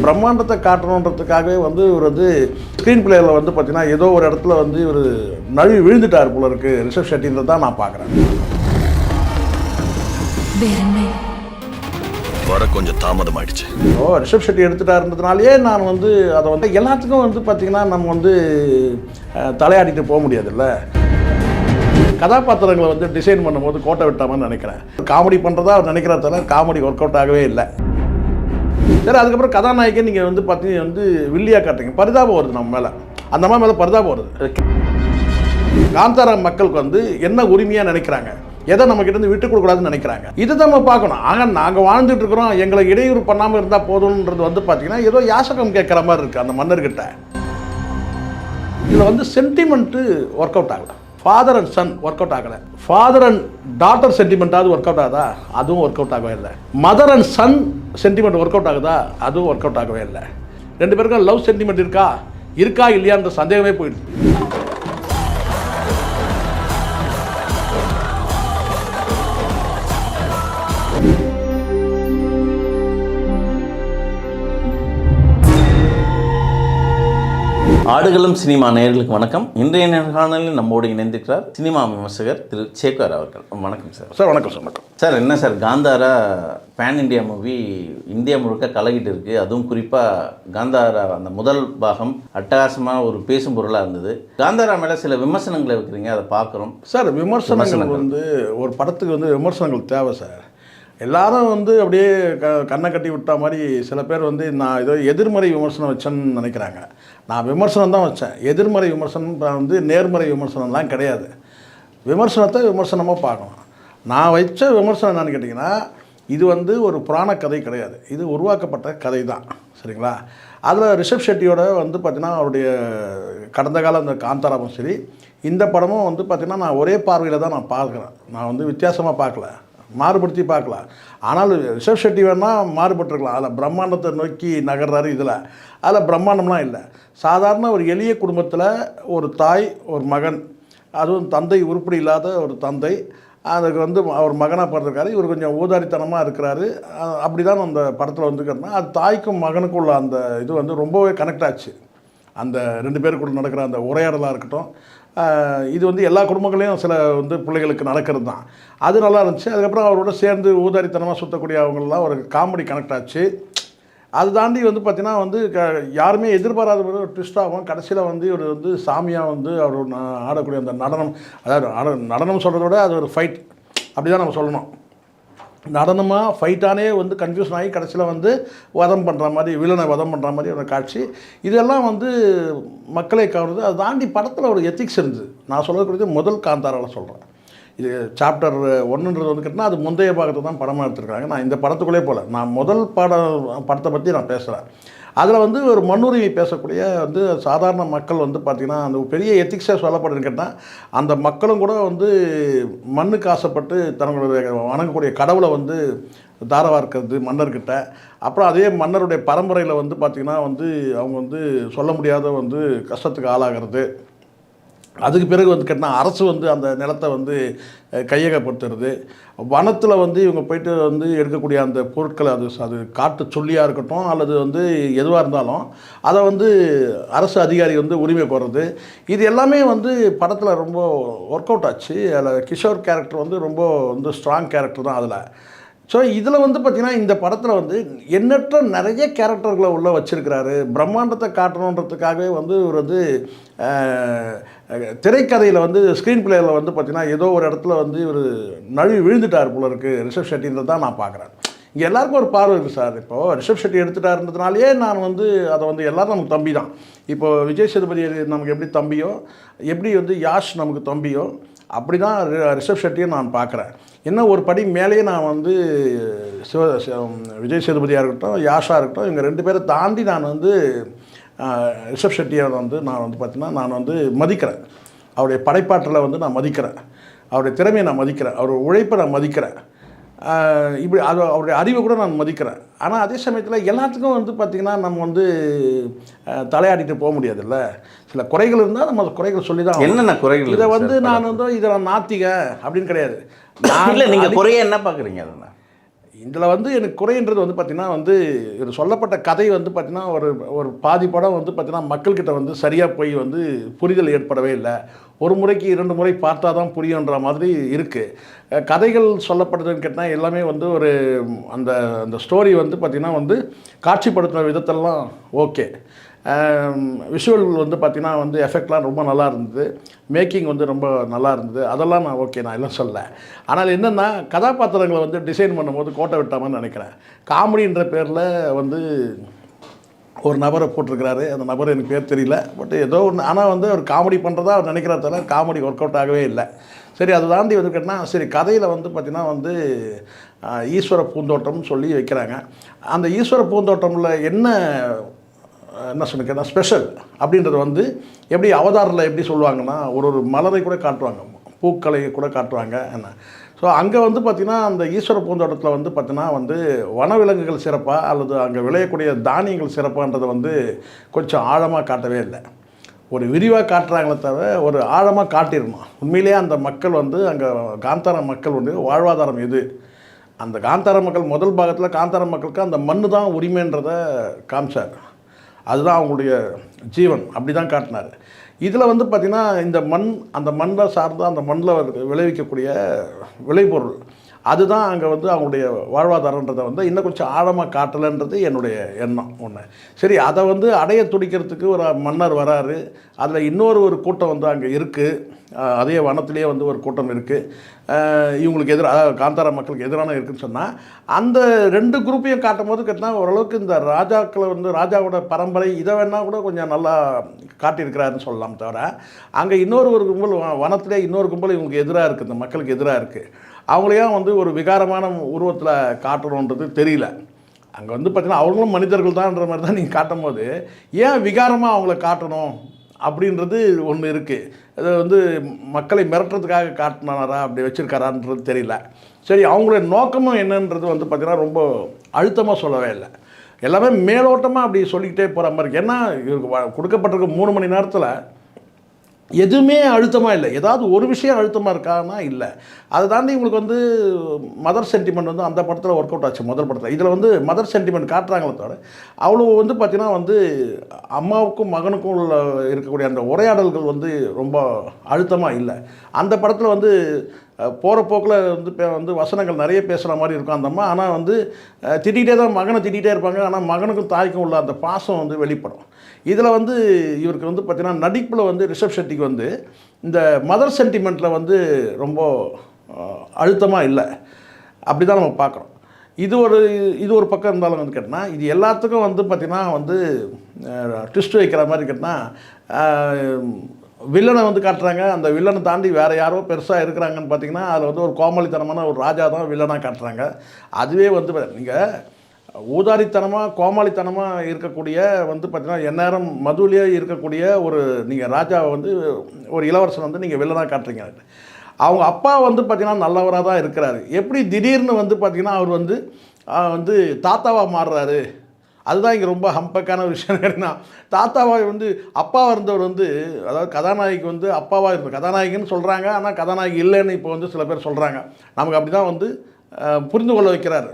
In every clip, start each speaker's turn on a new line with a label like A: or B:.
A: பிரம்மாண்டத்தை காட்டணுன்றதுக்காகவே வந்து இவர் வந்து ஸ்க்ரீன் பிளேயில் வந்து பார்த்தீங்கன்னா ஏதோ ஒரு இடத்துல வந்து இவர் நழுவி விழுந்துட்டார் போல இருக்கு ரிஷப் ஷெட்டின்றது தான் நான் பார்க்குறேன்.
B: வர கொஞ்சம் தாமதம் ஆயிடுச்சு.
A: ரிஷப் ஷெட்டி எடுத்துட்டாருன்றதுனாலே நான் வந்து அதை வந்து எல்லாத்துக்கும் வந்து பார்த்தீங்கன்னா நம்ம வந்து தலையாடிட்டு போக முடியாதுல்ல. கதாபாத்திரங்களை வந்து டிசைன் பண்ணும்போது கோட்டை விட்டாமன்னு நினைக்கிறேன். காமெடி பண்ணுறதா அவர் நினைக்கிறதால காமெடி ஒர்க் அவுட் ஆகவே இல்லை. சரி, அதுக்கப்புறம் கதாநாயகன் நீங்கள் வந்து பார்த்தீங்கன்னா வந்து வில்லியாக காட்டுறீங்க, பரிதாபம் வருது நம்ம மேலே, அந்த மாதிரி மேலே பரிதாபம் வருது. காந்தாரா மக்களுக்கு வந்து என்ன உரிமையாக நினைக்கிறாங்க, எதை நம்ம கிட்ட இருந்து விட்டு கொடுக்கூடாதுன்னு நினைக்கிறாங்க, இதை நம்ம பார்க்கணும். ஆக நாங்கள் வாழ்ந்துட்டு இருக்கிறோம், எங்களை இடையூறு பண்ணாமல் இருந்தால் போதும்ன்றது வந்து பார்த்தீங்கன்னா ஏதோ யாசகம் கேட்குற மாதிரி இருக்குது அந்த மன்னர்கிட்ட. இதில் வந்து சென்டிமெண்ட்டு ஒர்க் அவுட் ஆகலை. Father and son work out ஆகலை. ஃபாதர் அண்ட் டாட்டர் சென்டிமெண்ட்டாவது ஒர்க் அவுட் ஆகுதா? அதுவும் ஒர்க் அவுட் ஆகவே இல்லை. Mother and son sentiment work out ஆகுதா? அதுவும் ஒர்க் அவுட் ஆகவே இல்லை. ரெண்டு பேருக்கும் லவ் சென்டிமெண்ட் இருக்கா இல்லையான்ற சந்தேகமே போயிடுது.
C: ஆடுகளம் சினிமா நேயர்களுக்கு வணக்கம். இன்றைய நேர்காணலில் நம்மோடு இணைந்திருக்கிறார் சினிமா விமர்சகர் திரு சேகர் அவர்கள். வணக்கம் சார்.
A: சார் வணக்கம் சார். வணக்கம்
C: சார். என்ன sir, Kantara pan India movie India முழுக்க கலகிட்டு இருக்குது. அதுவும் குறிப்பாக காந்தாரா அந்த முதல் பாகம் அட்டகாசமாக ஒரு பேசும் பொருளாக இருந்தது. காந்தாரா மேலே சில விமர்சனங்களை வைக்கிறீங்க, அதை பார்க்குறோம்
A: சார். விமர்சனங்கள் வந்து ஒரு படத்துக்கு வந்து விமர்சனங்கள் தேவை சார். எல்லாரும் வந்து அப்படியே கண்ணை கட்டி விட்டா மாதிரி சில பேர் வந்து நான் ஏதோ எதிர்மறை விமர்சனம் வச்சேன்னு நினைக்கிறாங்க. நான் விமர்சனம் தான் வச்சேன். எதிர்மறை விமர்சனம் வந்து நேர்மறை விமர்சனம்லாம் கிடையாது. விமர்சனத்தை விமர்சனமாக பார்க்கணும். நான் வச்ச விமர்சனம் என்னன்னு கேட்டிங்கன்னா, இது வந்து ஒரு புராண கதை கிடையாது, இது உருவாக்கப்பட்ட கதை தான். சரிங்களா? அதில் ரிஷப் ஷெட்டியோட வந்து பார்த்திங்கன்னா அவருடைய கடந்த கால அந்த காந்தாராவும் சரி, இந்த படமும் வந்து பார்த்திங்கன்னா நான் ஒரே பார்வையில் தான் நான் பார்க்குறேன். நான் வந்து வித்தியாசமாக பார்க்கல, மாறுபடுத்தி பார்க்கலாம். ஆனால் ரிஷப் ஷெட்டி வேணால் மாறுபட்டுருக்கலாம். அதில் பிரம்மாண்டத்தை நோக்கி நகர்றாரு, அதில் பிரம்மாண்டம்லாம் இல்லை. சாதாரண ஒரு எளிய குடும்பத்தில் ஒரு தாய், ஒரு மகன், அதுவும் தந்தை உருப்படி இல்லாத ஒரு தந்தை, அதுக்கு வந்து அவர் மகனாக பிறந்திருக்காரு. இவர் கொஞ்சம் ஊதாரித்தனமாக இருக்கிறாரு. அப்படி தான் அந்த படத்தில் வந்துக்கிறேன்னா அது தாய்க்கும் மகனுக்கும் உள்ள அந்த இது வந்து ரொம்பவே கனெக்ட் ஆச்சு. அந்த ரெண்டு பேருக்குள்ள நடக்கிற அந்த உரையாடலாக இருக்கட்டும், இது வந்து எல்லா குடும்பங்களையும் சில வந்து பிள்ளைகளுக்கு நடக்கிறது தான். அது நல்லா இருந்துச்சு. அதுக்கப்புறம் அவரோட சேர்ந்து ஊதாரித்தனமாக சுற்றக்கூடிய அவங்களெலாம் ஒரு காமெடி கனெக்ட் ஆச்சு. அது தாண்டி வந்து பார்த்திங்கன்னா வந்து யாருமே எதிர்பாராத ஒரு ட்விஸ்ட் ஆகும். கடைசியில் வந்து இவர் வந்து சாமியாக வந்து அவர் ஆடக்கூடிய அந்த நடனம், அதாவது நடனம் சொல்கிறத விட அது ஒரு ஃபைட், அப்படி தான் நம்ம சொல்லணும். நடனமாக ஃபைட்டானே வந்து கன்ஃபியூஷன் ஆகி கடைசியில் வந்து வதம் பண்ணுற மாதிரி, வில்லனை வதம் பண்ணுற மாதிரி ஒரு காட்சி. இதெல்லாம் வந்து மக்களை கவருது. அதை தாண்டி படத்தில் ஒரு எத்திக்ஸ் இருந்துது. நான் சொல்லக்கூடியது முதல் காந்தாராவில் சொல்கிறேன். இது சாப்டர் 1ன்றது வந்து கேட்டால் அது முந்தைய பாகத்தை தான் படமாக எடுத்துருக்காங்க. நான் இந்த படத்துக்குள்ளே போகல, நான் முதல் படத்தை பற்றி நான் பேசுகிறேன். அதில் வந்து ஒரு மண்ணுரிமை பேசக்கூடிய வந்து சாதாரண மக்கள் வந்து பார்த்திங்கன்னா அந்த பெரிய எத்திக்ஸாக சொல்லப்படுதுன்னு கேட்டால், அந்த மக்களும் கூட வந்து மண்ணுக்கு ஆசைப்பட்டு தங்களுடைய வணங்கக்கூடிய கடவுளை வந்து தாரவார்க்கிறது மன்னர்கிட்ட. அப்புறம் அதே மன்னருடைய பரம்பரையில் வந்து பார்த்திங்கன்னா வந்து அவங்க வந்து சொல்ல முடியாத வந்து கஷ்டத்துக்கு ஆளாகிறது. அதுக்கு பிறகு வந்து கேட்டால் அரசு வந்து அந்த நிலத்தை வந்து கையகப்படுத்துறது. வனத்தில் வந்து இவங்க போயிட்டு வந்து எடுக்கக்கூடிய அந்த பொருட்களை அது காட்டு சொல்லியாக இருக்கட்டும் அல்லது வந்து எதுவாக இருந்தாலும் அதை வந்து அரசு அதிகாரி வந்து உரிமை கோர்றது. இது எல்லாமே வந்து படத்தில் ரொம்ப ஒர்க் அவுட் ஆச்சு. அதில் கிஷோர் கேரக்டர் வந்து ரொம்ப வந்து ஸ்ட்ராங் கேரக்டர் தான் அதில். ஸோ இதில் வந்து பார்த்திங்கன்னா இந்த படத்தில் வந்து எண்ணற்ற நிறைய கேரக்டர்களை உள்ளே வச்சுருக்கிறாரு. பிரம்மாண்டத்தை காட்டணுன்றதுக்காகவே வந்து இவர் வந்து திரைக்கதையில் வந்து ஸ்க்ரீன் பிளேயில் வந்து பார்த்திங்கன்னா ஏதோ ஒரு இடத்துல வந்து இவர் நழுவி விழுந்துட்டார் போல இருக்குது ரிஷப் ஷெட்டின்றது தான் நான் பார்க்குறேன். இங்கே எல்லாருக்கும் ஒரு பார்வை இருக்குது சார். இப்போது ரிஷப் ஷெட்டி எடுத்துட்டாருன்றதுனாலே நான் வந்து அதை வந்து எல்லோரும் நமக்கு தம்பி தான். இப்போது விஜய் சேதுபதி நமக்கு எப்படி தம்பியோ, எப்படி வந்து யாஷ் நமக்கு தம்பியோ, அப்படி தான் ரிஷப் ஷெட்டியை நான் பார்க்குறேன். என்ன ஒரு படி மேலேயே நான் வந்து விஜய் சேதுபதியாக இருக்கட்டும், யாஷா இருக்கட்டும், இவங்க ரெண்டு பேரை தாண்டி நான் வந்து ரிஷப் ஷெட்டியை வந்து நான் வந்து பார்த்திங்கன்னா நான் வந்து மதிக்கிறேன். அவருடைய படைப்பாற்றலை வந்து நான் மதிக்கிறேன், அவருடைய திறமையை நான் மதிக்கிறேன், அவருடைய உழைப்பை நான் மதிக்கிறேன். இப்படி அது அவருடைய அறிவை கூட நான் மதிக்கிறேன். ஆனால் அதே சமயத்தில் எல்லாத்துக்கும் வந்து பார்த்திங்கன்னா நம்ம வந்து தலையாடிட்டு போக முடியாதுல்ல. சில குறைகள் இருந்தால் நம்ம குறைகள் சொல்லி தான்.
C: என்னென்ன குறைகள்?
A: இதை வந்து நான் வந்து இதை நான் நாத்திக அப்படின்னு கிடையாது.
C: இல்லை, நீங்கள் குறைய என்ன பார்க்குறீங்க? அதனால்
A: இதில் வந்து எனக்கு குறைன்றது வந்து பார்த்திங்கன்னா வந்து ஒரு சொல்லப்பட்ட கதை வந்து பார்த்திங்கன்னா ஒரு பாதி படம் வந்து பார்த்திங்கன்னா மக்கள்கிட்ட வந்து சரியாக போய் வந்து புரிதல் ஏற்படவே இல்லை. ஒரு முறைக்கு 2 முறை பார்த்தா தான் புரியுன்ற மாதிரி இருக்குது. கதைகள் சொல்லப்படுறதுன்னு கேட்டால் எல்லாமே வந்து ஒரு அந்த அந்த ஸ்டோரி வந்து பார்த்திங்கன்னா வந்து காட்சிப்படுத்துகிற விதத்தெல்லாம் ஓகே. விஷுவல் வந்து பார்த்திங்கன்னா வந்து எஃபெக்ட்லாம் ரொம்ப நல்லா இருந்தது. மேக்கிங் வந்து ரொம்ப நல்லா இருந்தது. அதெல்லாம் நான் ஓகே, நான் எல்லாம் சொல்லலை. ஆனால் என்னென்னா கதாபாத்திரங்களை வந்து டிசைன் பண்ணும்போது கோட்டை விட்டாமன்னு நினைக்கிறேன். காமெடின்ற பேரில் வந்து ஒரு நபரை போட்டிருக்கிறாரு. அந்த நபர் எனக்கு பேர் தெரியல. பட் ஏதோ ஒன்று, ஆனால் வந்து அவர் காமெடி பண்ணுறதா அவர் நினைக்கிறதால காமெடி ஒர்க் அவுட் ஆகவே இல்லை. சரி, அதை தாண்டி வந்து கேட்டால் சரி கதையில் வந்து பார்த்திங்கன்னா வந்து ஈஸ்வர பூந்தோட்டம்னு சொல்லி வைக்கிறாங்க. அந்த ஈஸ்வர பூந்தோட்டமில் என்ன சொன்ன ஸ்பெஷல் அப்படின்றது வந்து எப்படி அவதாரில் எப்படி சொல்லுவாங்கன்னா ஒரு மலரை கூட காட்டுவாங்க, பூக்களை கூட காட்டுவாங்க என்ன. ஸோ அங்கே வந்து பார்த்திங்கன்னா அந்த ஈஸ்வர பூந்தோட்டத்தில் வந்து பார்த்திங்கன்னா வந்து வனவிலங்குகள் சிறப்பாக அல்லது அங்கே விளையக்கூடிய தானியங்கள் சிறப்பான்றதை வந்து கொஞ்சம் ஆழமாக காட்டவே இல்லை. ஒரு விரிவாக காட்டுறாங்களே தவிர ஒரு ஆழமாக காட்டிடணும். உண்மையிலேயே அந்த மக்கள் வந்து அங்கே காந்தார மக்கள் வந்து வாழ்வாதாரம் எது, அந்த காந்தார மக்கள் முதல் பாகத்தில் காந்தார மக்களுக்கு அந்த மண் தான் உரிமைன்றதை காமிச்சார். அதுதான் அவங்களுடைய ஜீவன், அப்படி தான் காட்டினார். இதில் வந்து பார்த்திங்கன்னா இந்த அந்த மண்ணை சார்ந்து அந்த மண்ணில் விளைவிக்கக்கூடிய விளைபொருள் அதுதான் அங்கே வந்து அவங்களுடைய வாழ்வாதாரன்றதை வந்து இன்னும் கொஞ்சம் ஆழமாக காட்டலைன்றது என்னுடைய எண்ணம் ஒன்று. சரி, அதை வந்து அடைய துடிக்கிறதுக்கு ஒரு மன்னர் வராரு. அதில் ஒரு கூட்டம் வந்து அங்கே இருக்குது. அதே வனத்திலே வந்து ஒரு கூட்டம் இருக்குது. இவங்களுக்கு எதிராக காந்தார மக்களுக்கு எதிரான இருக்குதுன்னு சொன்னால் அந்த 2 குரூப்பையும் காட்டும் போது கேட்டால் ஓரளவுக்கு இந்த ராஜாக்களை வந்து ராஜாவோட பரம்பரை இதை வேணால் கூட கொஞ்சம் நல்லா காட்டியிருக்கிறாருன்னு சொல்லலாம். தவிர அங்கே ஒரு கும்பல் வனத்திலே கும்பல் இவங்களுக்கு எதிராக இருக்குது, இந்த மக்களுக்கு எதிராக இருக்குது. அவங்களையும் வந்து ஒரு விகாரமான உருவத்தில் காட்டணுன்றது தெரியல. அங்கே வந்து பார்த்திங்கன்னா அவங்களும் மனிதர்கள் தான்ன்ற மாதிரி தான் நீங்கள் காட்டும் போது ஏன் விகாரமாக அவங்கள காட்டணும் அப்படின்றது ஒன்று இருக்குது. அது வந்து மக்களை மிரட்டுறதுக்காக காட்டினாரா அப்படி வச்சுருக்காரான்றது தெரியல. சரி, அவங்களுடைய நோக்கமும் என்னன்றது வந்து பார்த்திங்கன்னா ரொம்ப அழுத்தமாக சொல்லவே இல்லை. எல்லாமே மேலோட்டமாக அப்படி சொல்லிக்கிட்டே போகிற மாதிரி இருக்குது. ஏன்னா இவருக்கு கொடுக்கப்பட்டிருக்க 3 மணி நேரத்தில் எதுவுமே அழுத்தமாக இல்லை. ஏதாவது ஒரு விஷயம் அழுத்தமாக இருக்கான்னா இல்லை. அதை தாண்டி உங்களுக்கு வந்து மதர் சென்டிமெண்ட் வந்து அந்த படத்தில் ஒர்க் அவுட் ஆச்சு முதல் படத்தில். இதில் வந்து மதர் சென்டிமெண்ட் காட்டுறாங்களே தவிர அவ்வளோ வந்து பார்த்திங்கன்னா வந்து அம்மாவுக்கும் மகனுக்கும் உள்ள இருக்கக்கூடிய அந்த உரையாடல்கள் வந்து ரொம்ப அழுத்தமாக இல்லை. அந்த படத்தில் வந்து போகிற போக்கில் வந்து வசனங்கள் நிறைய பேசுகிற மாதிரி இருக்கும் அந்த அம்மா. ஆனால் வந்து திட்டிகிட்டே தான் மகனை திட்டிகிட்டே இருப்பாங்க. ஆனால் மகனுக்கும் தாய்க்கும் உள்ள அந்த பாசம் வந்து வெளிப்படும். இதில் வந்து இவருக்கு வந்து பார்த்திங்கன்னா நடிப்பில் வந்து ரிஷப் ஷெட்டிக்கு வந்து இந்த மதர் சென்டிமெண்ட்டில் வந்து ரொம்ப அழுத்தமாக இல்லை. அப்படி தான் நம்ம பார்க்குறோம். இது ஒரு பக்கம் இருந்தாலும் வந்து கேட்டால் இது எல்லாத்துக்கும் வந்து பார்த்திங்கன்னா வந்து ட்விஸ்ட் வைக்கிற மாதிரி கேட்டால் வில்லனை வந்து காட்டுறாங்க. அந்த வில்லனை தாண்டி வேறு யாரோ பெருசாக இருக்கிறாங்கன்னு பார்த்தீங்கன்னா அதில் வந்து ஒரு கோமாளித்தனமான ஒரு ராஜா தான் வில்லனாக காட்டுறாங்க. அதுவே வந்து நீங்கள் ஊதாரித்தனமாக கோமாளித்தனமாக இருக்கக்கூடிய வந்து பார்த்திங்கன்னா எந்நேரம் மதுவிலே இருக்கக்கூடிய நீங்கள் ராஜாவை வந்து ஒரு இளவரசன் வந்து நீங்கள் வில்லனாக காட்டுறீங்க. அவங்க அப்பா வந்து பார்த்திங்கன்னா நல்லவராக தான் இருக்கிறாரு. எப்படி திடீர்னு வந்து பார்த்திங்கன்னா அவர் வந்து தாத்தாவாக மாறுறாரு, அதுதான் இங்கே ரொம்ப ஹம்பக்கான ஒரு விஷயம். என்னன்னா தாத்தாவாக வந்து அப்பாவாக இருந்தவர் வந்து அதாவது கதாநாயகி வந்து அப்பாவாக இருந்தது. கதாநாயகின்னு சொல்கிறாங்க, ஆனால் கதாநாயகி இல்லைன்னு இப்போ வந்து சில பேர் சொல்கிறாங்க. நமக்கு அப்படி தான் வந்து புரிந்து கொள்ள வைக்கிறாரு.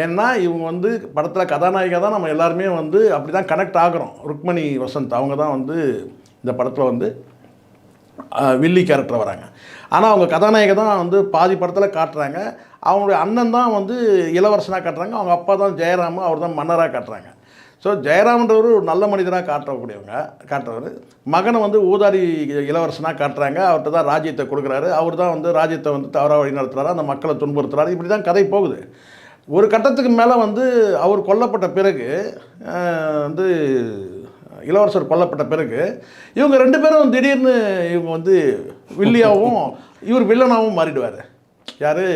A: ஏன்னா இவங்க வந்து படத்தில் கதாநாயகா தான் நம்ம எல்லாருமே வந்து அப்படி தான் கனெக்ட் ஆகிறோம். ருக்மணி வசந்த் அவங்க தான் வந்து இந்த படத்தில் வந்து வில்லி கேரக்டர் வராங்க. ஆனால் அவங்க கதாநாயகை தான் வந்து பாதி படத்தில் காட்டுறாங்க. அவங்களுடைய அண்ணன் தான் வந்து இளவரசனாக காட்டுறாங்க. அவங்க அப்பா தான் ஜெயராம, அவர் தான் மன்னராக காட்டுறாங்க. ஸோ ஜெயராமன்றவர் ஒரு நல்ல மனிதராக காட்டுறவர். மகனை வந்து ஊதாரி இளவரசனாக காட்டுறாங்க. அவர்கிட்ட தான் ராஜ்யத்தை கொடுக்குறாரு. அவர் தான் வந்து ராஜ்யத்தை வந்து தவறாக வழி நடத்துகிறாரு, அந்த மக்களை துன்புறுத்துறாரு. இப்படி தான் கதை போகுது. ஒரு கட்டத்துக்கு மேலே வந்து அவர் கொல்லப்பட்ட பிறகு வந்து இளவரசர் கொல்லப்பட்ட பிறகு இவங்க 2 பேரும் திடீர்னு இவங்க வந்து வில்லியாகவும் இவர் வில்லனாகவும் மாறிடுவார். யார்?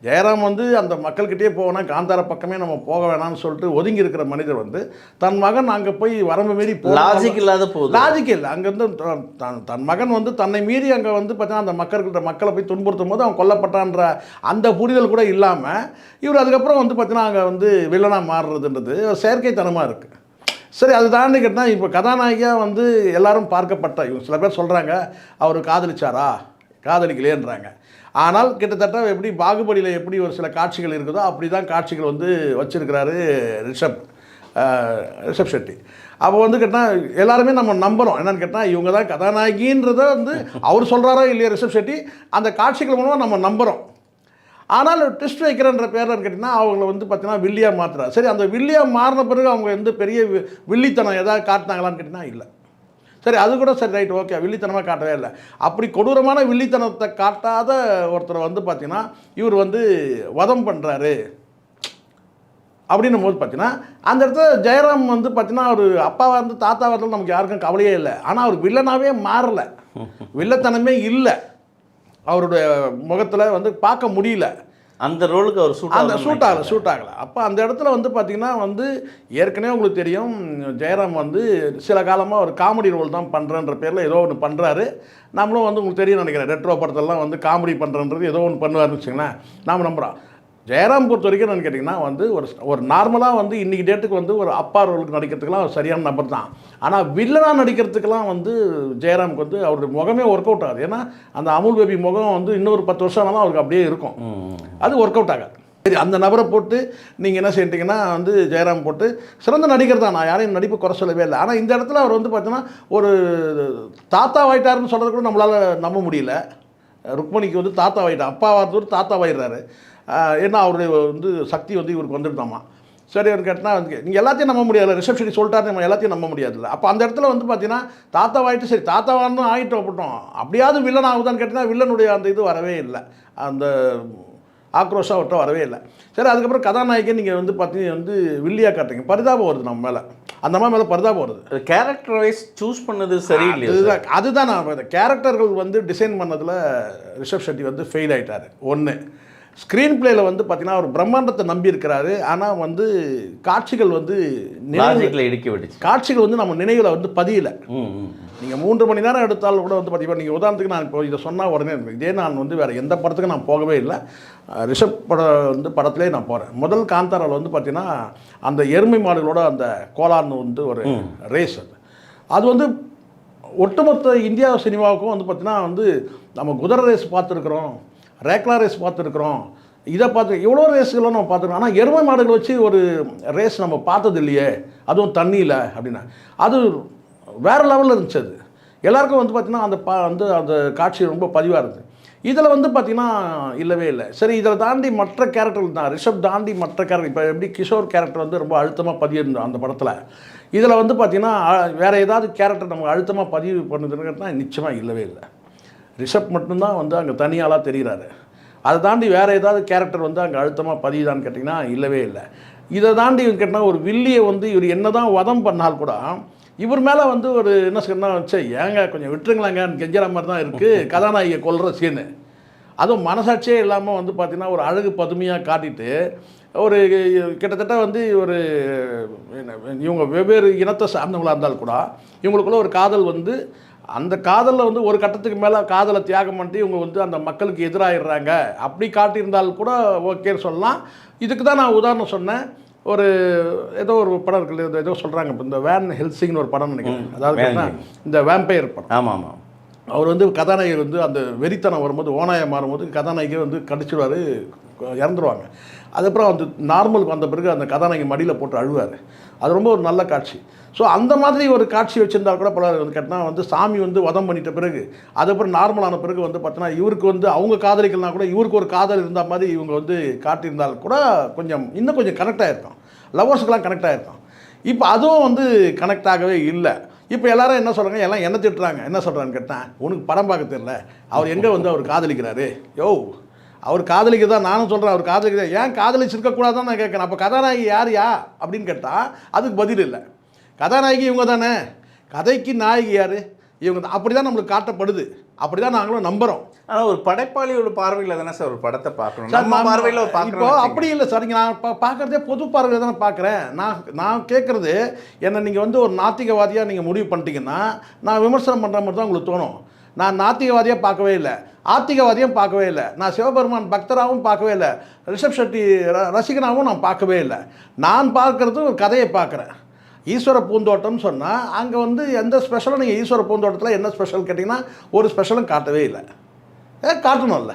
A: ஜெயராம் வந்து அந்த மக்கள்கிட்டே போவோன்னா காந்தார பக்கமே நம்ம போக வேணாம்னு சொல்லிட்டு ஒதுங்கி இருக்கிற மனிதர் வந்து தன் மகன் அங்கே போய் வரம்பு மீறி
C: லாஜிக் இல்லாத போகுது.
A: லாஜிக் இல்லை. அங்கேருந்து தன் மகன் வந்து தன்னை மீறி அங்கே வந்து பார்த்தீங்கன்னா அந்த மக்களை போய் துன்புறுத்தும் போது அவன் கொல்லப்பட்டான்ற அந்த புரிதல் கூட இல்லாமல் இவர் அதுக்கப்புறம் வந்து பார்த்தீங்கன்னா அங்கே வந்து வில்லனாக மாறுறதுன்றது செயற்கைத்தனமாக இருக்குது. சரி, அது தாண்டி கேட்டால் இப்போ கதாநாயகியாக வந்து எல்லாரும் பார்க்கப்பட்ட இவங்க சில பேர் சொல்கிறாங்க அவர் காதலிச்சாரா, காதலிக்கலேன்றாங்க. ஆனால் கிட்டத்தட்ட எப்படி பாகுபலியில் எப்படி ஒரு சில காட்சிகள் இருக்குதோ அப்படி தான் காட்சிகள் வந்து வச்சுருக்கிறாரு ரிஷப் ஷெட்டி. அப்போ வந்து கேட்டால் எல்லாருமே நம்ம நம்புகிறோம். என்னென்னு கேட்டால் இவங்க தான் கதாநாயகின்றதை வந்து அவர் சொல்கிறாரோ இல்லையா ரிஷப் ஷெட்டி, அந்த காட்சிகள் மூலமாக நம்ம நம்புகிறோம். ஆனால் ட்விஸ்ட் வைக்கிறன்ற பேரில் கேட்டிங்கன்னா அவங்கள வந்து பார்த்தீங்கன்னா வில்லியாக மாற்றுறாரு. சரி, அந்த வில்லியாக மாறின பிறகு அவங்க வந்து பெரிய வில்லித்தனம் ஏதாவது காட்டினாங்களான்னு கேட்டிங்கன்னா இல்லை. சரி, அது கூட சரி, ரைட், ஓகே, வில்லித்தனமாக காட்டவே இல்லை. அப்படி கொடூரமான வில்லித்தனத்தை காட்டாத ஒருத்தரை வந்து பார்த்தீங்கன்னா இவர் வந்து வதம் பண்ணுறாரு அப்படின்னும் போது பார்த்தீங்கன்னா அந்த இடத்துல ஜெயராம் வந்து பார்த்தீங்கன்னா அவர் அப்பாவாக இருந்து தாத்தாவாக இருந்தாலும் நமக்கு யாருக்கும் கவலையே இல்லை. ஆனால் அவர் வில்லனாகவே மாறலை, வில்லத்தனமே இல்லை, அவருடைய முகத்தில் வந்து பார்க்க முடியல.
C: அந்த ரோலுக்கு அவர்
A: சூட் ஆகலை. அப்போ அந்த இடத்துல வந்து பார்த்திங்கன்னா வந்து ஏற்கனவே உங்களுக்கு தெரியும் ஜெயராம் வந்து சில காலமாக ஒரு காமெடி ரோல் தான் பண்ணுறன்ற பேரில் ஏதோ ஒன்று பண்ணுறாரு. நம்மளும் வந்து உங்களுக்கு தெரியும் நினைக்கிறேன், ரெட்ரோ படத்தெல்லாம் வந்து காமெடி பண்ணுறன்றது ஏதோ ஒன்று பண்ணுவார்னு வச்சுங்களேன், நாம் நம்புகிறோம். ஜெயராம் பொறுத்த வரைக்கும் என்னன்னு கேட்டிங்கன்னா வந்து ஒரு நார்மலாக வந்து இன்றைக்கி டேட்டுக்கு வந்து ஒரு அப்பா ரோலுக்கு நடிக்கிறதுக்கெலாம் சரியான நபர் தான். ஆனால் வில்லனாக நடிக்கிறதுக்கெலாம் வந்து ஜெயராமுக்கு வந்து அவருடைய முகமே ஒர்க் அவுட் ஆகுது. ஏன்னா அந்த அமுல் பேபி முகம் வந்து இன்னொரு 10 வருஷம் ஆனாலும் அவருக்கு அப்படியே இருக்கும், அது ஒர்க் அவுட் ஆகாது. சரி, அந்த நபரை போட்டு நீங்கள் என்ன செய்யிட்டீங்கன்னா வந்து ஜெயராம் போட்டு சிறந்த நடிகர் தான், நான் யாரையும் நடிப்பு குறை சொல்லவே இல்லை. ஆனால் இந்த இடத்துல அவர் வந்து பார்த்தீங்கன்னா ஒரு தாத்தா ஆயிட்டாருன்னு சொல்கிறது கூட நம்மளால் நம்ப முடியல. ருக்மணிக்கு வந்து தாத்தா ஆகிட்டார், அப்பாவாக தாத்தா ஆகிடுறாரு. ஏன்னா அவருடைய வந்து சக்தி வந்து இவருக்கு வந்துடுதாமா. சரி, அவர் கேட்டால் நீங்கள் எல்லாத்தையும் நம்ப முடியாது, ரிஷப் ஷெட்டி சொல்லிட்டாரு, நம்ம எல்லாத்தையும் நம்ப முடியாதுல்ல. அப்போ அந்த இடத்துல வந்து பார்த்தீங்கன்னா தாத்தாவாயிட்டு சரி தாத்தாவான்னு ஆகிட்டு விட்டோம், அப்படியாவது வில்லன் ஆகுதான்னு கேட்டிங்கன்னா வில்லனுடைய அந்த இது வரவே இல்லை, அந்த ஆக்ரோஷம் அவர்கிட்ட வரவே இல்லை. சரி, அதுக்கப்புறம் கதாநாயகன் நீங்கள் வந்து பார்த்தீங்கன்னா வந்து வில்லியாக காட்டுறீங்க, பரிதாபம் வருது நம்ம மேலே, அந்த அம்மா மேலே பரிதாபம் வருது.
C: கேரக்டர் வைஸ் சூஸ் பண்ணது சரியில்லை.
A: அதுதான் நான் கேரக்டர்கள் வந்து டிசைன் பண்ணதில் ரிஷப் ஷெட்டி வந்து ஃபெயில் ஆகிட்டார். ஒன்று, ஸ்க்ரீன் பிளேயில் வந்து பார்த்தீங்கன்னா அவர் பிரம்மாண்டத்தை நம்பி இருக்கிறாரு. ஆனால் வந்து காட்சிகள் வந்து
C: இடுக்கி விட்டுச்சு,
A: காட்சிகள் வந்து நம்ம நினைவில் வந்து பதியலை. நீங்கள் 3 மணி நேரம் எடுத்தாலும் கூட வந்து பார்த்தீங்கன்னா நீங்கள் உதாரணத்துக்கு நான் இப்போ இதை சொன்னால் உடனே இதே நான் வந்து வேறு எந்த படத்துக்கும் நான் போகவே இல்லை, ரிஷப் வந்து படத்துலேயே நான் போகிறேன். முதல் காந்தாராவில் வந்து பார்த்தீங்கன்னா அந்த எருமை மாடுகளோட அந்த கோலான்னு வந்து ஒரு ரேஸ், அது வந்து ஒட்டுமொத்த இந்தியா சினிமாவுக்கும் வந்து பார்த்தீங்கன்னா வந்து நம்ம குதிரை ரேஸ் பார்த்துருக்குறோம், ரேக்லா ரேஸ் பார்த்துருக்குறோம், இதை பார்த்து எவ்வளோ ரேஸுகளும் நம்ம பார்த்துருக்கோம். ஆனால் எருமை மாடுகள் வச்சு ஒரு ரேஸ் நம்ம பார்த்தது இல்லையே, அதுவும் தண்ணியில் அப்படின்னா அது வேறு லெவலில் இருந்துச்சு. அது எல்லாருக்கும் வந்து பார்த்திங்கன்னா அந்த அந்த காட்சி ரொம்ப பதிவாக இருந்தது. இதில் வந்து பார்த்திங்கன்னா இல்லவே இல்லை. சரி, இதில் தாண்டி மற்ற கேரக்டர் தான், ரிஷப் தாண்டி மற்ற கேரக்டர், இப்போ எப்படி கிஷோர் கேரக்டர் வந்து ரொம்ப அழுத்தமாக பதியிருந்தோம் அந்த படத்தில், இதில் வந்து பார்த்திங்கன்னா வேறு ஏதாவது கேரக்டர் நம்ம அழுத்தமாக பதிவு பண்ணுதுன்னு நிச்சயமாக இல்லவே இல்லை. ரிஷப் மட்டும்தான் வந்து அங்கே தனியாளாக தெரிகிறாரு. அதை தாண்டி வேறு ஏதாவது கேரக்டர் வந்து அங்கே அழுத்தமாக பதியுதான்னு கேட்டிங்கன்னா இல்லவே இல்லை. இதை தாண்டி கேட்டால் ஒரு வில்லியை வந்து இவர் என்ன தான் வதம் பண்ணால் கூட இவர் மேலே வந்து ஒரு என்ன சொன்னால் வச்சு ஏங்க கொஞ்சம் விட்டுருங்களாங்கன்னு கெஞ்சுற மாதிரி தான் இருக்குது கதாநாயகியை கொல்கிற சீனு. அதுவும் மனசாட்சியே இல்லாமல் வந்து பார்த்திங்கன்னா ஒரு அழகு பதுமையாக காட்டிட்டு ஒரு கிட்டத்தட்ட வந்து ஒரு இவங்க வெவ்வேறு இனத்தை சார்ந்தவங்களாக இருந்தால் கூட இவங்களுக்குள்ள ஒரு காதல் வந்து அந்த காதலில் வந்து ஒரு கட்டத்துக்கு மேலே காதலை தியாகம் பண்ணிட்டு இவங்க வந்து அந்த மக்களுக்கு எதிராகிடுறாங்க அப்படி காட்டியிருந்தால் கூட ஓகேன்னு சொல்லலாம். இதுக்கு தான் நான் உதாரணம் சொன்னேன். ஒரு ஏதோ ஒரு படம் இருக்குது, ஏதோ சொல்கிறாங்க இப்போ இந்த வேன் ஹெல்சிங்னு ஒரு படம் நினைக்கிறேன், அதாவது இந்த வேம்பயர் படம்.
C: ஆமாம் ஆமாம்,
A: அவர் வந்து கதாநாயகர் வந்து அந்த வெறித்தனம் வரும்போது ஓனாயை மாறும்போது கதாநாயகி வந்து கடிச்சிடுவார், இறந்துருவாங்க. அதுக்கப்புறம் வந்து நார்மலுக்கு வந்த பிறகு அந்த கதாநாயகி மடியில் போட்டு அழுவார். அது ரொம்ப ஒரு நல்ல காட்சி. ஸோ அந்த மாதிரி ஒரு காட்சி வச்சுருந்தால் கூட பல வந்து கேட்டால் வந்து சாமி வந்து வதம் பண்ணிட்ட பிறகு அதுக்கப்புறம் நார்மலான பிறகு வந்து பார்த்தோன்னா இவருக்கு வந்து அவங்க காதலிக்கலாம் கூட இவருக்கு ஒரு காதல் இருந்த மாதிரி இவங்க வந்து காட்டியிருந்தால் கூட கொஞ்சம் இன்னும் கொஞ்சம் கனெக்ட் ஆகிருக்கும், லவ்வர்ஸுக்கெலாம் கனெக்ட் ஆகிருக்கும். இப்போ அதுவும் வந்து கனெக்ட் ஆகவே இல்லை. இப்போ எல்லாரும் என்ன சொல்கிறாங்க, எல்லாம் என்ன திட்டுறாங்க, என்ன சொல்கிறான்னு கேட்டால் உனக்கு படம் பார்க்க தெரியல, அவர் எங்கே வந்து அவர் காதலிக்கிறாரு, யோ அவர் காதலிக்க தான் நானும் சொல்கிறேன், அவர் காதலிக்கிறேன், ஏன் காதலிச்சிருக்கக்கூடாதான் நான் கேட்குறேன். அப்போ கதாநாயகி யார் அப்படின்னு கேட்டால் அதுக்கு பதில் இல்லை. கதாநாயகி இவங்க தானே, கதைக்கு நாயகி யார் இவங்க தான், அப்படி தான் நம்மளுக்கு காட்டப்படுது, அப்படி தான் நாங்களும் நம்புகிறோம்.
C: ஆனால் ஒரு படைப்பாளியோட பார்வையில் தானே சார் ஒரு படத்தை பார்க்கணும், நம்ம பார்வையில்
A: இப்போ அப்படி இல்லை சார். நான் பார்க்குறதே பொது பார்வையில் தானே பார்க்குறேன். நான் கேட்குறது என்ன, நீங்கள் வந்து ஒரு நாத்திகவாதியாக நீங்கள் முடிவு பண்ணிட்டீங்கன்னா நான் விமர்சனம் பண்ணுற மாதிரி தான் உங்களுக்கு தோணும். நான் நாத்திகவாதியாக பார்க்கவே இல்லை, ஆத்திகவாதியும் பார்க்கவே இல்லை, நான் சிவபெருமான் பக்தராகவும் பார்க்கவே இல்லை, ரிஷப் ஷெட்டி ரசிகனாகவும் நான் பார்க்கவே இல்லை. நான் பார்க்குறது ஒரு கதையை பார்க்குறேன். ஈஸ்வர பூந்தோட்டம்னு சொன்னால் அங்கே வந்து எந்த ஸ்பெஷலும் நீங்கள் ஈஸ்வர பூந்தோட்டத்தில் என்ன ஸ்பெஷல் கேட்டிங்கன்னா ஒரு ஸ்பெஷலும் காட்டவே இல்லை. காட்டணும்ல,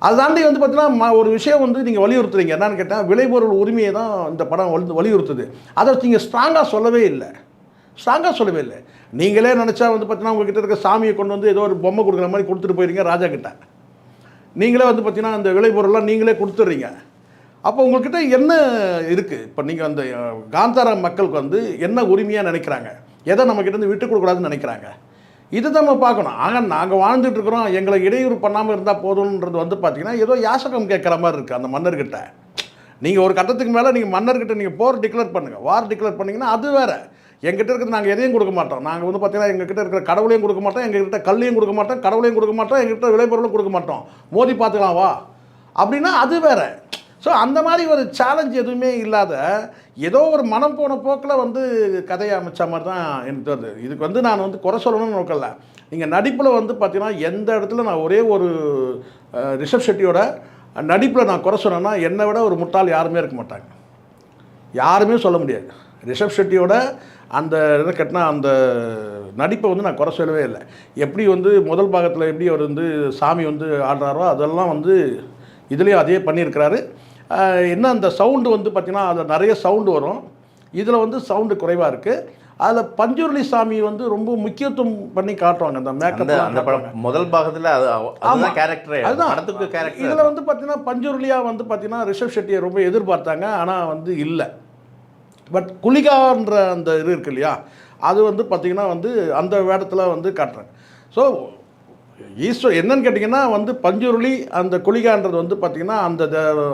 A: அதை தாண்டி வந்து பார்த்தீங்கன்னா ஒரு விஷயம் வந்து நீங்கள் வலியுறுத்துறீங்க என்னன்னு கேட்டால் விளைபொருள் உரிமையை தான் இந்த படம் வலியுறுத்துது. அதை நீங்கள் ஸ்ட்ராங்காக சொல்லவே இல்லை. நீங்களே நினச்சா வந்து பார்த்தீங்கன்னா உங்ககிட்ட இருக்க சாமியை கொண்டு வந்து ஏதோ ஒரு பொம்மை கொடுக்குற மாதிரி கொடுத்துட்டு போயிருங்க ராஜா கிட்ட. நீங்களே வந்து பார்த்தீங்கன்னா அந்த விளைபொருள்லாம் நீங்களே கொடுத்துட்றீங்க. அப்போ உங்கள்கிட்ட என்ன இருக்குது? இப்போ நீங்கள் அந்த காந்தாரா மக்களுக்கு வந்து என்ன உரிமையாக நினைக்கிறாங்க, எதை நம்மக்கிட்ட இருந்து விட்டு கொடுக்கூடாதுன்னு நினைக்கிறாங்க, இது தான் நம்ம பார்க்கணும். ஆனால் நாங்கள் வாழ்ந்துட்டு இருக்கிறோம், எங்களை இடையூறு பண்ணாமல் இருந்தால் போதும்ன்றது வந்து பார்த்தீங்கன்னா ஏதோ யாசகம் கேட்குற மாதிரி இருக்குது அந்த மன்னர்கிட்ட. நீங்கள் ஒரு கட்டத்துக்கு மேலே நீங்கள் மன்னர்கிட்ட நீங்கள் போர் டிக்ளேர் பண்ணுங்கள், வார் டிக்ளேர் பண்ணிங்கன்னா அது வேறு. எங்கிட்ட இருக்கிறது நாங்கள் எதையும் கொடுக்க மாட்டோம். நாங்கள் வந்து பார்த்தீங்கன்னா எங்ககிட்ட இருக்கிற கடவுளையும் கொடுக்க மாட்டோம், எங்ககிட்ட கல்லையும் கொடுக்க மாட்டோம், கடவுளையும் கொடுக்க மாட்டோம், எங்ககிட்ட விளைபொருளும் கொடுக்க மாட்டோம், மோதி பார்த்துக்கலாம் வா அப்படின்னா அது வேறு. ஸோ அந்த மாதிரி ஒரு சேலஞ்ச் எதுவுமே இல்லாத ஏதோ ஒரு மனம் போன போக்கில் வந்து கதையை அமைச்ச மாதிரி தான் எனக்கு தோணுது. இதுக்கு வந்து நான் வந்து குறை சொல்லணும்னு நோக்கல. நீங்கள் நடிப்பில் வந்து பார்த்தீங்கன்னா எந்த இடத்துல நான் ஒரே ஒரு ரிஷப் ஷெட்டியோட நடிப்பில் நான் குறை சொன்னேன்னா என்னை விட ஒரு முட்டாள் யாருமே இருக்க மாட்டாங்க, யாருமே சொல்ல முடியாது. ரிஷப் ஷெட்டியோட அந்த இதை கட்டினா அந்த நடிப்பை வந்து நான் குறை சொல்லவே இல்லை. எப்படி வந்து முதல் பாகத்தில் எப்படி அவர் வந்து சாமி வந்து ஆடுறாரோ அதெல்லாம் வந்து இதுலேயும் அதே பண்ணியிருக்கிறாரு. என்ன அந்த சவுண்டு வந்து பார்த்திங்கன்னா அதில் நிறைய சவுண்டு வரும், இதில் வந்து சவுண்டு குறைவாக இருக்குது. அதில் பஞ்சுருளி சாமி வந்து ரொம்ப முக்கியத்துவம் பண்ணி காட்டுவாங்க அந்த மேக்கப்.
C: முதல் பாகத்தில் அதுதான் கேரக்டர், அதுதான் கேரக்டர்.
A: இதில் வந்து பார்த்திங்கன்னா பஞ்சுருளியாக வந்து பார்த்திங்கன்னா ரிஷப் ஷெட்டியை ரொம்ப எதிர்பார்த்தாங்க, ஆனால் வந்து இல்லை. பட் குளிகான்ற அந்த இது இருக்கு இல்லையா, அது வந்து பார்த்திங்கன்னா வந்து அந்த வேடத்தில் வந்து காட்டுறாங்க. ஸோ ஈஸ்வர் என்னன்னு கேட்டிங்கன்னா வந்து பஞ்சுருளி அந்த குளிகான்றது வந்து பார்த்திங்கன்னா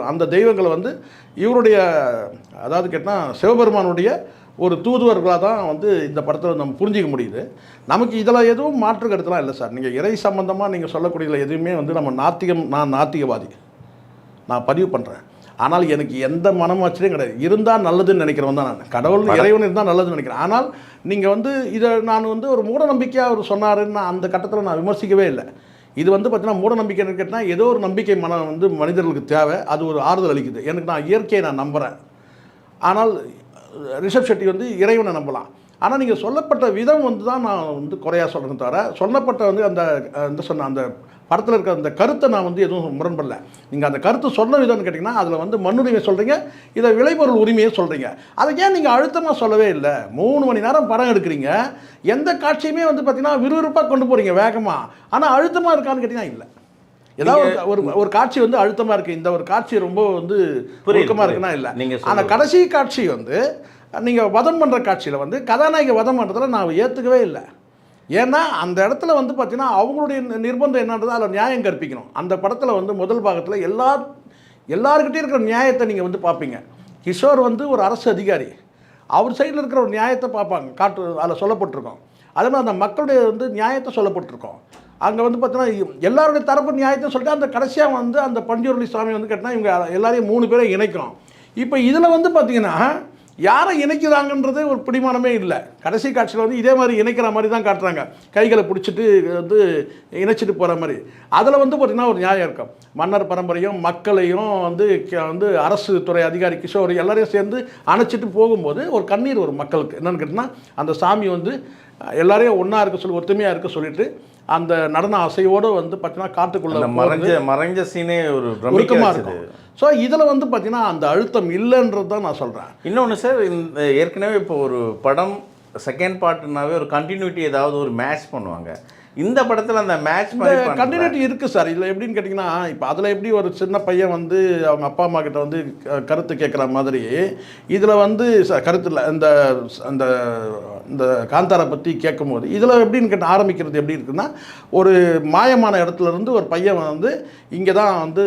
A: அந்த தெய்வங்களை வந்து இவருடைய அதாவது கேட்டால் சிவபெருமானுடைய ஒரு தூதுவர்களாக தான் வந்து இந்த படத்தில் நம்ம புரிஞ்சிக்க முடியுது. நமக்கு இதில் எதுவும் மாற்று கருத்துலாம் இல்லை சார். நீங்கள் இறை சம்பந்தமாக நீங்கள் சொல்லக்கூடியதில் எதுவுமே வந்து நம்ம நான் நாத்திகவாதி, நான் பதிவு பண்ணுறேன். ஆனால் எனக்கு எந்த மனமாச்சரியம் கிடையாது. இருந்தால் நல்லதுன்னு நினைக்கிறவன் தான் நான். கடவுள் இறைவன் இருந்தால் நல்லதுன்னு நினைக்கிறேன். ஆனால் நீங்கள் வந்து இதை நான் வந்து ஒரு மூட நம்பிக்கையாக அவர் சொன்னாருன்னு நான் அந்த கட்டத்தில் நான் விமர்சிக்கவே இல்லை. இது வந்து பார்த்தீங்கன்னா மூட நம்பிக்கைன்னு கேட்டால் ஏதோ ஒரு நம்பிக்கை வந்து மனிதர்களுக்கு தேவை, அது ஒரு ஆறுதல் அளிக்குது. எனக்கு நான் இயற்கையை நான் நம்புகிறேன். ஆனால் ரிஷப் ஷெட்டி வந்து இறைவனை நம்பலாம். ஆனால் நீங்கள் சொல்லப்பட்ட விதம் வந்து தான் நான் வந்து குறையாக சொல்கிறேன் தவிர சொல்லப்பட்ட வந்து அந்த சொன்ன அந்த படத்தில் இருக்கிற அந்த கருத்தை நான் வந்து எதுவும் முரண்படல. நீங்கள் அந்த கருத்து சொன்ன விதம்னு கேட்டிங்கன்னா அதில் வந்து மண்ணுரிமை சொல்கிறீங்க, இதை விளைபொருள் உரிமையை சொல்கிறீங்க. அதை ஏன் நீங்கள் அழுத்தமாக சொல்லவே இல்லை? 3 மணி நேரம் படம் எடுக்கிறீங்க, எந்த காட்சியுமே வந்து பார்த்திங்கன்னா விறுவிறுப்பாக கொண்டு போகிறீங்க வேகமாக, ஆனால் அழுத்தமாக இருக்கான்னு கேட்டிங்கன்னா இல்லை. ஏதாவது ஒரு காட்சி வந்து அழுத்தமாக இருக்குது, இந்த ஒரு காட்சி ரொம்ப வந்து புழுக்கமாக இருக்குன்னா இல்லை. ஆனால் கடைசி காட்சி வந்து நீங்கள் வதம் பண்ணுற காட்சியில் வந்து கதாநாயகி வதம் பண்ணுறதுல நான் ஏற்றுக்கவே இல்லை. ஏன்னா அந்த இடத்துல வந்து பார்த்தீங்கன்னா அவங்களுடைய நிர்பந்தம் என்னன்றது அதில் நியாயம் கற்பிக்கணும். அந்த படத்தில் வந்து முதல் பாகத்தில் எல்லாருக்கிட்டே இருக்கிற நியாயத்தை நீங்கள் வந்து பார்ப்பீங்க. கிஷோர் வந்து ஒரு அரசு அதிகாரி, அவர் சைடில் இருக்கிற ஒரு நியாயத்தை பார்ப்பாங்க, அதில் சொல்லப்பட்டிருக்கோம். அதே மாதிரி அந்த மக்களுடைய வந்து நியாயத்தை சொல்லப்பட்டிருக்கோம். அங்கே வந்து பார்த்தீங்கன்னா எல்லாருடைய தரப்பு நியாயத்தை சொல்லிட்டு அந்த கடைசியாக வந்து அந்த பஞ்சுருளி சாமி வந்து கேட்டால் இவங்க எல்லாரையும் 3 பேரை இணைக்கும். இப்போ இதில் வந்து பார்த்தீங்கன்னா யாரை இணைக்கிறாங்கன்றது ஒரு பிடிமானமே இல்லை. கடைசி காட்சியில் வந்து இதே மாதிரி இணைக்கிற மாதிரி தான் காட்டுறாங்க, கைகளை பிடிச்சிட்டு வந்து இணைச்சிட்டு போகிற மாதிரி. அதில் வந்து பார்த்திங்கன்னா ஒரு நியாயம் இருக்கும். மன்னர் பரம்பரையும் மக்களையும் வந்து அரசு துறை அதிகாரி கிஷோர் எல்லாரையும் சேர்ந்து அணைச்சிட்டு போகும்போது ஒரு கண்ணீர் ஒரு மக்களுக்கு என்னென்னு கேட்டிங்கன்னா அந்த சாமி வந்து எல்லாரையும் ஒன்றா இருக்க சொல்லி ஒத்துமையாக இருக்க சொல்லிட்டு அந்த நடன அசையோடு வந்து பார்த்தீங்கன்னா காட்டுக்குள்ள
C: மறைஞ்ச சீனே ஒரு
A: பிரமிக்கமாக இருக்கும். ஸோ இதில் வந்து பார்த்தீங்கன்னா அந்த அழுத்தம் இல்லைன்றது தான் நான் சொல்கிறேன்.
C: இன்னொன்று சார், இந்த ஏற்கனவே இப்போ ஒரு படம் செகண்ட் பார்ட்னாவே ஒரு கண்டினியூட்டி ஏதாவது ஒரு மேட்ச் பண்ணுவாங்க. இந்த படத்தில் அந்த மேட்ச்
A: கண்டினியூட்டி இருக்குது சார். இதில் எப்படின்னு கேட்டிங்கன்னா இப்போ அதில் எப்படி ஒரு சின்ன பையன் வந்து அவங்க அப்பா அம்மா கிட்ட வந்து கருத்து கேட்குற மாதிரி இதில் வந்து கருத்து இல்லை. அந்த இந்த காந்தாரை பற்றி கேட்கும்போது இதில் எப்படின்னு கேட்ட ஆரம்பிக்கிறது எப்படி இருக்குன்னா, ஒரு மாயமான இடத்துலேருந்து ஒரு பையன் வந்து இங்கே தான் வந்து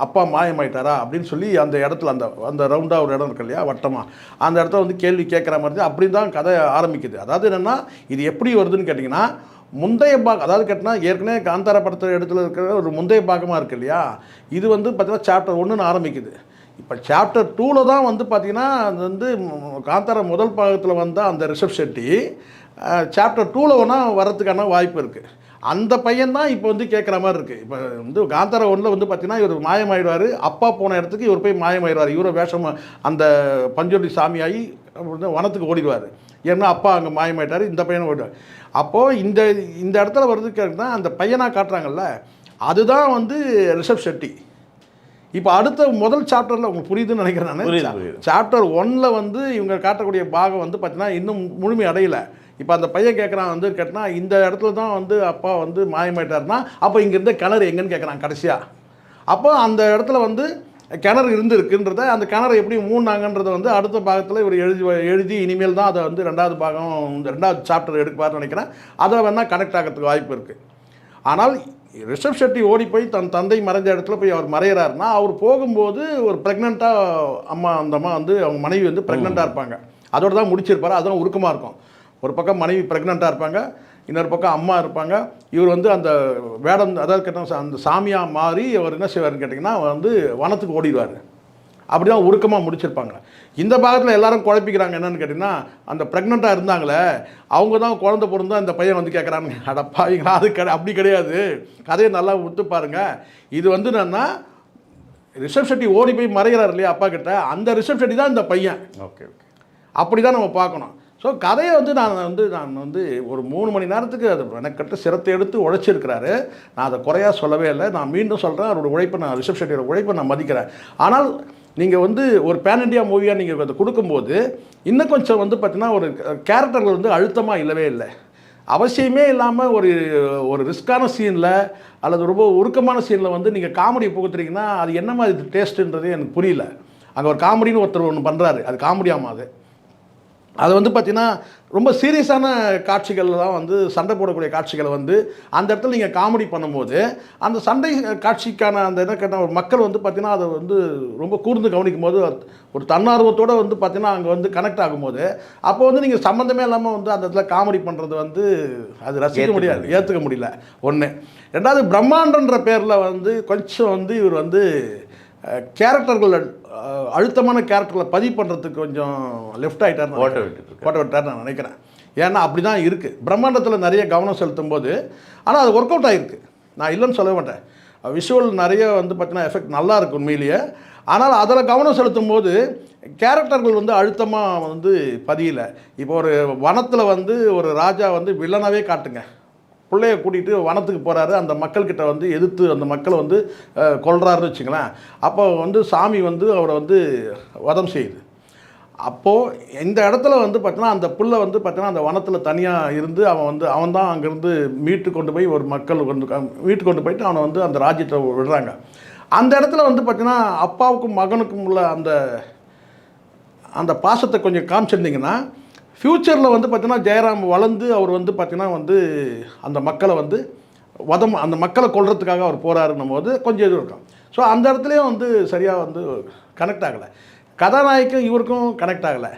A: அப்பா மாயமாயிட்டாரா அப்படின்னு சொல்லி அந்த இடத்துல அந்த ரவுண்டாக ஒரு இடம் இருக்கு இல்லையா வட்டமாக, அந்த இடத்துல வந்து கேள்வி கேட்குற மாதிரி அப்படி தான் கதை ஆரம்பிக்குது. அதாவது என்னென்னா இது எப்படி வருதுன்னு கேட்டிங்கன்னா முந்தைய பாகம், அதாவது கேட்டினா ஏற்கனவே காந்தாரா படத்தில் இடத்துல இருக்கிற ஒரு முந்தைய பாகமாக இருக்குது இல்லையா, இது வந்து பார்த்திங்கன்னா சாப்டர் 1ன்னு ஆரம்பிக்குது. இப்போ சாப்டர் 2ல் தான் வந்து பார்த்திங்கன்னா அது வந்து காந்தாரா முதல் பாகத்தில் வந்தால் அந்த ரிஷப் ஷெட்டி சாப்டர் 2ல் வேணால் வரத்துக்கான வாய்ப்பு இருக்குது. அந்த பையன் தான் இப்போ வந்து கேட்குற மாதிரி இருக்குது. இப்போ வந்து காந்தாரா 1ல் வந்து பார்த்திங்கன்னா இவர் மாயமாயிடுவார், அப்பா போன இடத்துக்கு இவர் போய் மாயமாயிடுவார், இவரை வேஷம் அந்த பஞ்சுருளி சாமியாகி வனத்துக்கு ஓடிடுவார். ஏன்னா அப்பா அங்கே மாயமாயிட்டார், இந்த பையனை ஓடிடுவார். அப்போது இந்த இடத்துல வர்றதுக்கு தான் அந்த பையனாக காட்டுறாங்கல்ல, அதுதான் வந்து ரிஷப் ஷெட்டி. இப்போ அடுத்த முதல் சாப்டரில் உங்களுக்கு புரியுதுன்னு நினைக்கிறேன் நான். சாப்டர் 1ல் வந்து இவங்க காட்டக்கூடிய பாகம் வந்து பார்த்தீங்கன்னா இன்னும் முழுமை அடையலை. இப்போ அந்த பையன் கேட்குறான் வந்து கேட்டினா இந்த இடத்துல தான் வந்து அப்பா வந்து மாயமாயிட்டாருன்னா அப்போ இங்கேருந்து கிணறு எங்கன்னு கேட்குறான் கடைசியாக. அப்போ அந்த இடத்துல வந்து கிணறு இருந்துருக்குன்றத அந்த கிணறு எப்படி மூணாங்கன்றதை வந்து அடுத்த பாகத்தில் இவர் எழுதி இனிமேல் தான் அதை வந்து 2வது பாகம் 2வது சாப்டர் எடுப்பார்னு நினைக்கிறேன். அதை வேணால் கனெக்ட் ஆகிறதுக்கு வாய்ப்பு இருக்குது. ஆனால் ரிஷப் ஷெட்டி ஓடி போய் தன் தந்தை மறைஞ்ச இடத்துல போய் அவர் மறையிறாருன்னா அவர் போகும்போது ஒரு ப்ரெக்னெண்ட்டாக அந்த அம்மா வந்து அவங்க மனைவி வந்து ப்ரெக்னெண்ட்டாக இருப்பாங்க. அதோடு தான் முடிச்சிருப்பார். அதுதான் உருக்கமாக இருக்கும். ஒரு பக்கம் மனைவி ப்ரெக்னெண்ட்டாக இருப்பாங்க, இன்னொரு பக்கம் அம்மா இருப்பாங்க. இவர் வந்து அந்த வேடம் அதாவது கேட்டால் அந்த சாமியாக மாறி அவர் என்ன செய்வார்னு கேட்டிங்கன்னா வந்து வனத்துக்கு ஓடிடுவார். அப்படி தான் உருக்கமாக முடிச்சிருப்பாங்க. இந்த பாகத்தில் எல்லாரும் குழப்பிக்கிறாங்க என்னென்னு கேட்டிங்கன்னா அந்த ப்ரெக்னெண்ட்டாக இருந்தாங்களே அவங்க தான் குழந்தை பிறந்தா இந்த பையன் வந்து கேட்குறாங்க. அடப்பாவீங்களா, அது அப்படி கிடையாது. கதையை நல்லா விட்டு பாருங்கள். இது வந்து என்னன்னா ரிஷப் ஷெட்டி ஓடி போய் மறைகிறார் இல்லையா அப்பா கிட்ட, அந்த ரிஷப் ஷெட்டி தான் இந்த பையன்.
C: ஓகே,
A: அப்படி தான் நம்ம பார்க்கணும். ஸோ கதையை வந்து நான் வந்து ஒரு 3 மணி நேரத்துக்கு அது எனக்கிட்ட சிரத்தை எடுத்து உழைச்சிருக்கிறாரு. நான் அதை குறையாக சொல்லவே இல்லை. நான் மீண்டும் சொல்கிறேன், அவரோட உழைப்பை நான் ரிஷப் ஷெட்டியோட உழைப்பை நான் மதிக்கிறேன். ஆனால் நீங்கள் வந்து ஒரு பேன் இண்டியா மூவியாக நீங்கள் அதை கொடுக்கும்போது இன்னும் கொஞ்சம் வந்து பார்த்தீங்கன்னா ஒரு கேரக்டர்கள் வந்து அழுத்தமாக இல்லவே இல்லை. அவசியமே இல்லாமல் ஒரு ரிஸ்க்கான சீனில் அல்லது ரொம்ப உருக்கமான சீனில் வந்து நீங்கள் காமெடி புகுத்துறீங்கன்னா அது என்ன மாதிரி டேஸ்ட்டுன்றது எனக்கு புரியல. அங்கே ஒரு காமெடின்னு ஒருத்தர் ஒன்று பண்ணுறாரு, அது காமெடியாமா அது வந்து பார்த்திங்கன்னா ரொம்ப சீரியஸான காட்சிகள்லாம் வந்து சண்டை போடக்கூடிய காட்சிகளை வந்து அந்த இடத்துல நீங்கள் காமெடி பண்ணும்போது அந்த சண்டை காட்சிக்கான அந்த என்ன கேட்டால் ஒரு மக்கள் வந்து பார்த்திங்கன்னா அதை வந்து ரொம்ப கூர்ந்து கவனிக்கும் போது ஒரு தன்னார்வத்தோடு வந்து பார்த்திங்கன்னா அங்கே வந்து கனெக்ட் ஆகும்போது அப்போ வந்து நீங்கள் சம்மந்தமே இல்லாமல் வந்து அந்த இடத்துல காமெடி பண்ணுறது வந்து அது ரசிக்க முடியாது, ஏற்றுக்க முடியல. ஒன்று. 2வது பிரம்மாண்டன்ற பேரில் வந்து கொஞ்சம் வந்து இவர் வந்து கேரக்டர்கள் அழுத்தமான கேரக்டர்களை பதிவு பண்ணுறதுக்கு கொஞ்சம் லெஃப்ட் ஆகிட்டார், கோட்டை விட்டார் நான் நினைக்கிறேன். ஏன்னா அப்படி தான் இருக்குது. பிரம்மாண்டத்தில் நிறைய கவனம் செலுத்தும் போது ஆனால் அது ஒர்க் அவுட் ஆகிருக்கு, நான் இல்லைன்னு சொல்ல மாட்டேன். விஷுவல் நிறைய வந்து பார்த்தீங்கன்னா எஃபெக்ட் நல்லா இருக்குது உண்மையிலேயே. ஆனால் அதில் கவனம் செலுத்தும் போது கேரக்டர்கள் வந்து அழுத்தமாக வந்து பதியலை. இப்போ ஒரு வனத்தில் வந்து ஒரு ராஜா வந்து வில்லனாகவே காட்டுங்க, பிள்ளைய கூட்டிகிட்டு வனத்துக்கு போகிறாரு, அந்த மக்கள்கிட்ட வந்து எதிர்த்து அந்த மக்களை வந்து கொல்றாருன்னு வச்சுங்களேன். அப்போ வந்து சாமி வந்து அவரை வந்து வதம் செய்யுது. அப்போது இந்த இடத்துல வந்து பார்த்தீங்கன்னா அந்த புல்லை வந்து பார்த்தீங்கன்னா அந்த வனத்தில் தனியாக இருந்து அவன் தான் அங்கேருந்து மீட்டு கொண்டு போய் ஒரு மக்கள் மீட்டு கொண்டு போயிட்டு அவனை வந்து அந்த ராஜ்யத்தை விடுறாங்க. அந்த இடத்துல வந்து பார்த்தீங்கன்னா அப்பாவுக்கும் மகனுக்கும் உள்ள அந்த பாசத்தை கொஞ்சம் காமிச்சிருந்தீங்கன்னா ஃப்யூச்சரில் வந்து பார்த்திங்கன்னா ஜெயராம் வளர்ந்து அவர் வந்து பார்த்திங்கன்னா வந்து அந்த மக்களை வந்து அந்த மக்களை கொல்றதுக்காக அவர் போகிறாருன்னும் போது கொஞ்சம் இது இருக்கும். ஸோ அந்த இடத்துலையும் வந்து சரியாக வந்து கனெக்ட் ஆகலை. கதாநாயக்கும் இவருக்கும் கனெக்ட் ஆகலை.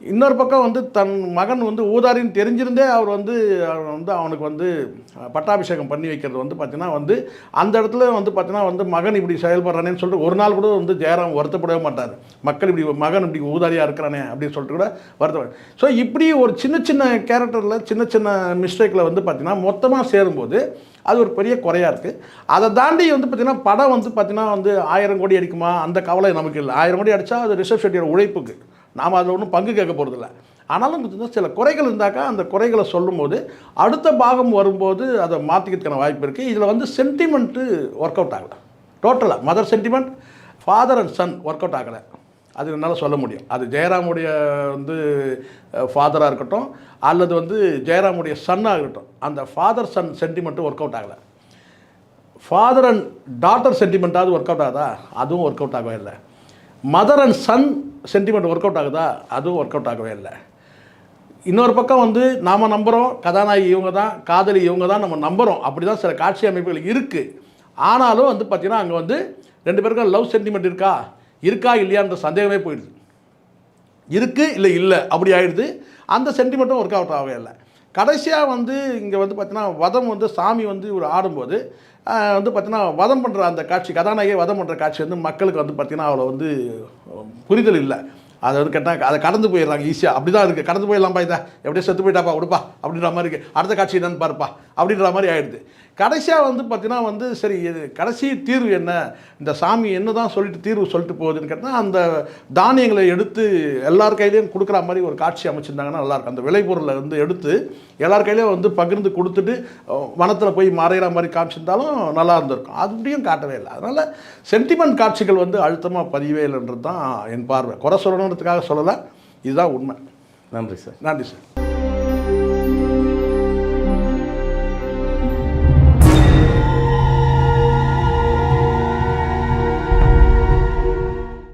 A: இன்னொரு பக்கம் வந்து தன் மகன் வந்து ஊதாரின்னு தெரிஞ்சிருந்தே அவர் வந்து அவனுக்கு வந்து பட்டாபிஷேகம் பண்ணி வைக்கிறது வந்து பார்த்திங்கன்னா வந்து அந்த இடத்துல வந்து பார்த்திங்கன்னா வந்து மகன் இப்படி செயல்படுறானேன்னு சொல்லிட்டு ஒரு நாள் கூட வந்து ஜெயராம் வருத்தப்படவே மாட்டார். மக்கள் மகன் இப்படி ஊதாரியாக இருக்கிறானே அப்படின்னு சொல்லிட்டு கூட வருத்தப்பட. ஸோ இப்படி ஒரு சின்ன சின்ன கேரக்டரில் சின்ன சின்ன மிஸ்டேக்கில் வந்து பார்த்திங்கன்னா மொத்தமாக சேரும்போது அது ஒரு பெரிய குறையாக இருக்குது. அதை தாண்டி வந்து பார்த்திங்கன்னா படம் வந்து பார்த்திங்கன்னா வந்து 1000 கோடி அடிக்குமா அந்த கவலை நமக்கு இல்லை. 1000 கோடி அடித்தா அது ரிஷப் ஷெட்டியோட உழைப்புக்கு, நாம் அதில் ஒன்றும் பங்கு கேட்க போகிறதில்ல. ஆனாலும் சில குறைகள் இருந்தாக்கா அந்த குறைகளை சொல்லும்போது அடுத்த பாகம் வரும்போது அதை மாற்றிக்கிறதுக்கான வாய்ப்பு இருக்குது. இதில் வந்து சென்டிமெண்ட்டு ஒர்க் அவுட் ஆகலை. டோட்டலாக mother sentiment, father and son work out ஆகலை. அது என்னால் சொல்ல முடியும். அது ஜெயராமுடைய வந்து ஃபாதராக இருக்கட்டும் அல்லது வந்து ஜெயராமுடைய சன்னாக இருக்கட்டும், அந்த father son sentiment work out ஆகலை. ஃபாதர் அண்ட் டாட்டர் சென்டிமெண்ட்டாவது ஒர்க் அவுட் ஆகுதா? அதுவும் ஒர்க் அவுட் ஆகவே இல்லை. Mother and son sentiment work out ஆகுதா? அதுவும் ஒர்க் அவுட் ஆகவே இல்லை. இன்னொரு பக்கம் வந்து நாம் நம்புகிறோம் கதாநாயகி இவங்க தான், காதலி இவங்க தான் நம்ம நம்புகிறோம். அப்படி தான் சில காட்சி அமைப்புகள் இருக்குது. ஆனாலும் வந்து பார்த்திங்கன்னா அங்கே வந்து 2 பேருக்கும் லவ் சென்டிமெண்ட் இருக்கா இல்லையான்ற சந்தேகமே போயிடுது. இருக்குது இல்லை அப்படி ஆகிடுது. அந்த சென்டிமெண்ட்டும் ஒர்க் அவுட் ஆகவே இல்லை. கடைசியாக வந்து இங்கே வந்து பார்த்தீங்கன்னா வதம் வந்து சாமி வந்து இவர் ஆடும்போது வந்து பார்த்தீங்கன்னா வதம் பண்ணுற அந்த காட்சி, கதாநாயகியை வதம் பண்ணுற காட்சி வந்து மக்களுக்கு வந்து பார்த்திங்கன்னா அவ்வளோ வந்து புரிதல் இல்லை. அதை வந்து கேட்டால் அதை கடந்து போயிடுறாங்க ஈஸியாக. அப்படி தான் இருக்குது, கடந்து போயிடலாம்ப்பா, இதை எப்படியே செத்து போயிட்டாப்பா விடுப்பா அப்படின்ற மாதிரி இருக்குது. அடுத்த காட்சி என்னன்னு பாருப்பா அப்படின்ற மாதிரி ஆகிடுது. கடைசியாக வந்து பார்த்தீங்கன்னா வந்து சரி இது கடைசி தீர்வு என்ன, இந்த சாமி என்ன தான் சொல்லிட்டு தீர்வு சொல்லிட்டு போகுதுன்னு கேட்டால் அந்த தானியங்களை எடுத்து எல்லார் கையிலையும் கொடுக்குற மாதிரி ஒரு காட்சி அமைச்சிருந்தாங்கன்னா நல்லாயிருக்கும். அந்த விளைபொருளை வந்து எடுத்து எல்லார் கையிலையும் வந்து பகிர்ந்து கொடுத்துட்டு வனத்தில் போய் மறைகிற மாதிரி காமிச்சிருந்தாலும் நல்லா இருந்திருக்கும். அப்படியும் காட்டவே இல்லை. அதனால் சென்டிமெண்ட் காட்சிகள் வந்து அழுத்தமாக பதிவே இல்லைன்றது தான் என் பார்வை. குறை சொல்லணுன்றதுக்காக சொல்லலை, இதுதான் உண்மை.
C: நன்றி சார்.
A: நன்றி சார்.